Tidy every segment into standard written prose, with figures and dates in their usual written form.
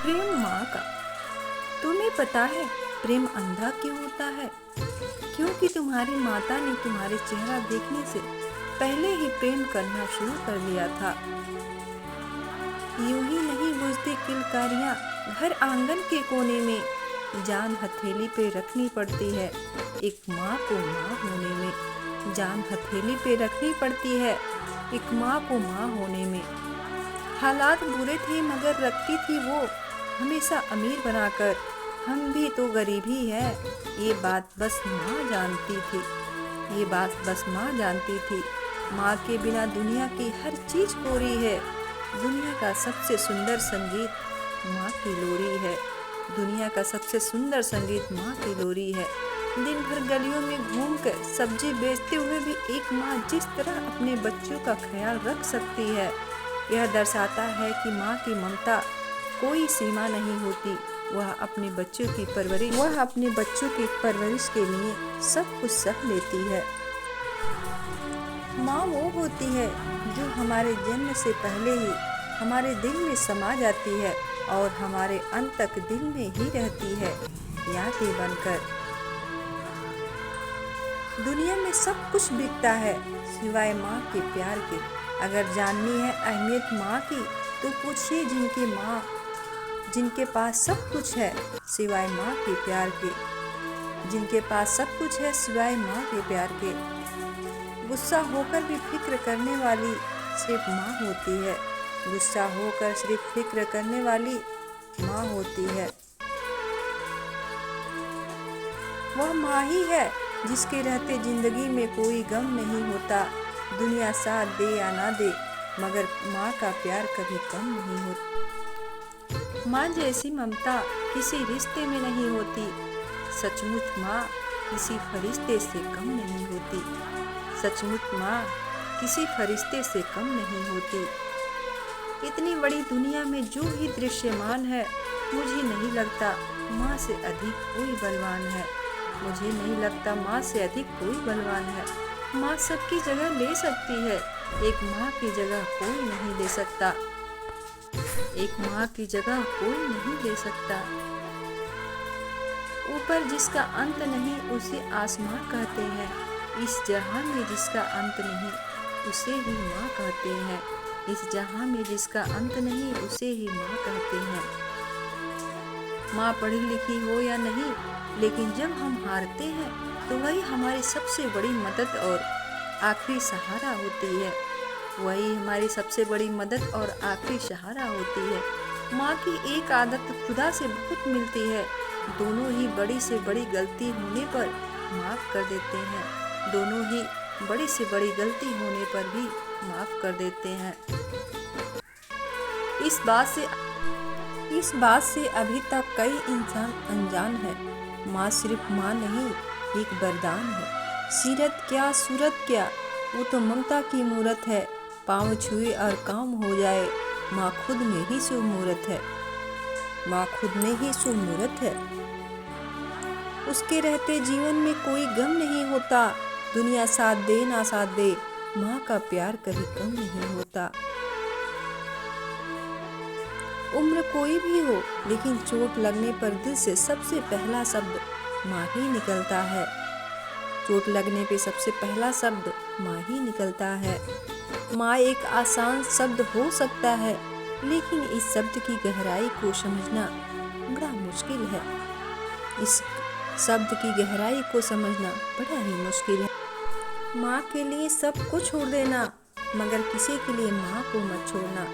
प्रेम माँ का। तुम्हें पता है प्रेम अंधा क्यों होता है? क्योंकि तुम्हारी माता ने तुम्हारे चेहरा देखने से पहले ही प्रेम करना शुरू कर दिया था। यूं ही नहीं बुझती किलकारियाँ घर आंगन के कोने में, जान हथेली पे रखनी पड़ती है एक माँ को माँ होने में। जान हथेली पे रखनी पड़ती है एक माँ को माँ होने में। हालात बुरे थे मगर रखती थी वो हमेशा अमीर बनाकर। हम भी तो गरीब ही है, ये बात बस माँ जानती थी। ये बात बस माँ जानती थी। माँ के बिना दुनिया की हर चीज़ कोरी है। दुनिया का सबसे सुंदर संगीत माँ की लोरी है। दुनिया का सबसे सुंदर संगीत माँ की लोरी है। दिन भर गलियों में घूमकर सब्जी बेचते हुए भी एक माँ जिस तरह अपने बच्चों का ख्याल रख सकती है, यह दर्शाता है कि माँ की ममता कोई सीमा नहीं होती। वह अपने बच्चों की परवरिश के लिए सब कुछ सह लेती है। माँ वो होती है जो हमारे जन्म से पहले ही हमारे दिल में समा जाती है और हमारे अंत तक दिल में ही रहती है, यादें बनकर। दुनिया में सब कुछ बिकता है सिवाय माँ के प्यार के। अगर जाननी है अहमियत माँ की तो पूछिए जिनके पास सब कुछ है सिवाय माँ के प्यार के। जिनके पास सब कुछ है सिवाय माँ के प्यार के। गुस्सा होकर भी फिक्र करने वाली सिर्फ माँ होती है। गुस्सा होकर सिर्फ फिक्र करने वाली माँ होती है। वह माँ ही है जिसके रहते जिंदगी में कोई गम नहीं होता। दुनिया साथ दे या ना दे मगर माँ का प्यार कभी कम नहीं होता। माँ जैसी ममता किसी रिश्ते में नहीं होती। सचमुच माँ किसी फरिश्ते से कम नहीं होती। सचमुच माँ किसी फरिश्ते से कम नहीं होती। इतनी बड़ी दुनिया में जो भी दृश्यमान है, मुझे नहीं लगता माँ से अधिक कोई बलवान है। मुझे नहीं लगता माँ से अधिक कोई बलवान है। माँ सबकी जगह ले सकती है, एक माँ की जगह कोई नहीं ले सकता। एक माँ की जगह कोई नहीं ले सकता। ऊपर जिसका अंत नहीं उसे आसमां कहते हैं। इस जहां में जिसका अंत नहीं उसे ही माँ कहते हैं। इस जहां में जिसका अंत नहीं उसे ही माँ कहते हैं। माँ पढ़ी लिखी हो या नहीं, लेकिन जब हम हारते हैं तो वही हमारी सबसे बड़ी मदद और आखिरी सहारा होती है। वही हमारी सबसे बड़ी मदद और आखिरी सहारा होती है। माँ की एक आदत खुदा से बहुत मिलती है। दोनों ही बड़ी से बड़ी गलती होने पर माफ़ कर देते हैं। दोनों ही बड़ी से बड़ी गलती होने पर भी माफ़ कर देते हैं। इस बात से अभी तक कई इंसान अनजान है। माँ सिर्फ माँ नहीं, एक वरदान है। सीरत क्या सूरत क्या, वो तो ममता की मूरत है। पाँव छुए और काम हो जाए, माँ खुद में ही शुभ मूरत है। माँ खुद में ही शुभ मूरत है। उसके रहते जीवन में कोई गम नहीं होता। दुनिया साथ दे ना साथ दे, माँ का प्यार कभी कम नहीं होता। उम्र कोई भी हो, लेकिन चोट लगने पर दिल से सबसे पहला शब्द माँ ही निकलता है। चोट लगने पे सबसे पहला शब्द माँ ही निकलता है। माँ एक आसान शब्द हो सकता है, लेकिन इस शब्द की गहराई को समझना बड़ा मुश्किल है। इस शब्द की गहराई को समझना बड़ा ही मुश्किल है। माँ के लिए सब कुछ छोड़ देना, मगर किसी के लिए माँ को मत छोड़ना,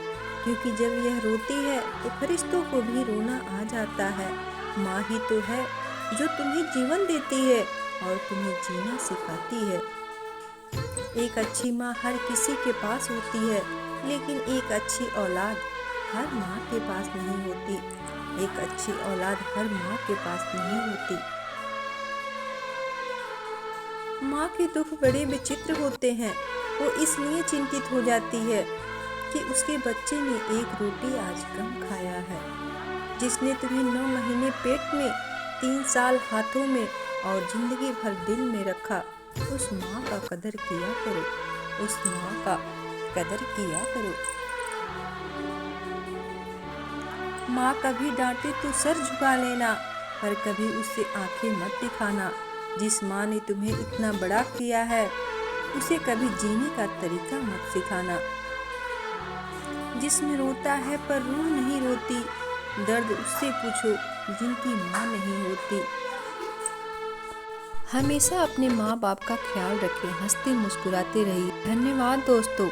क्योंकि जब यह रोती है तो फरिश्तों को भी रोना आ जाता है। माँ ही तो है जो तुम्हें जीवन देती है और तुम्हें जीना सिखाती है। एक अच्छी माँ हर किसी के पास होती है, लेकिन एक अच्छी औलाद हर माँ के पास नहीं होती। एक अच्छी औलाद हर माँ के पास नहीं होती। माँ के दुख बड़े विचित्र होते हैं। वो इसलिए चिंतित हो जाती है कि उसके बच्चे ने एक रोटी आज कम खाया है। जिसने तुम्हें 9 महीने पेट में, 3 साल हाथों में और जिंदगी भर दिल में रखा, उस माँ का कदर किया करो। उस माँ का कदर किया करो। माँ कभी डांटे तो सर झुका लेना, पर कभी उससे आंखें मत दिखाना। जिस माँ ने तुम्हें इतना बड़ा किया है, उसे कभी जीने का तरीका मत सिखाना। जिसमें रोता है पर रूह नहीं रोती, दर्द उससे पूछो जिनकी माँ नहीं होती। हमेशा अपने माँ बाप का ख्याल रखें, हंसते मुस्कुराते रहिए। धन्यवाद दोस्तों,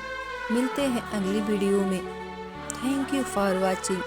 मिलते हैं अगली वीडियो में। Thank you for watching.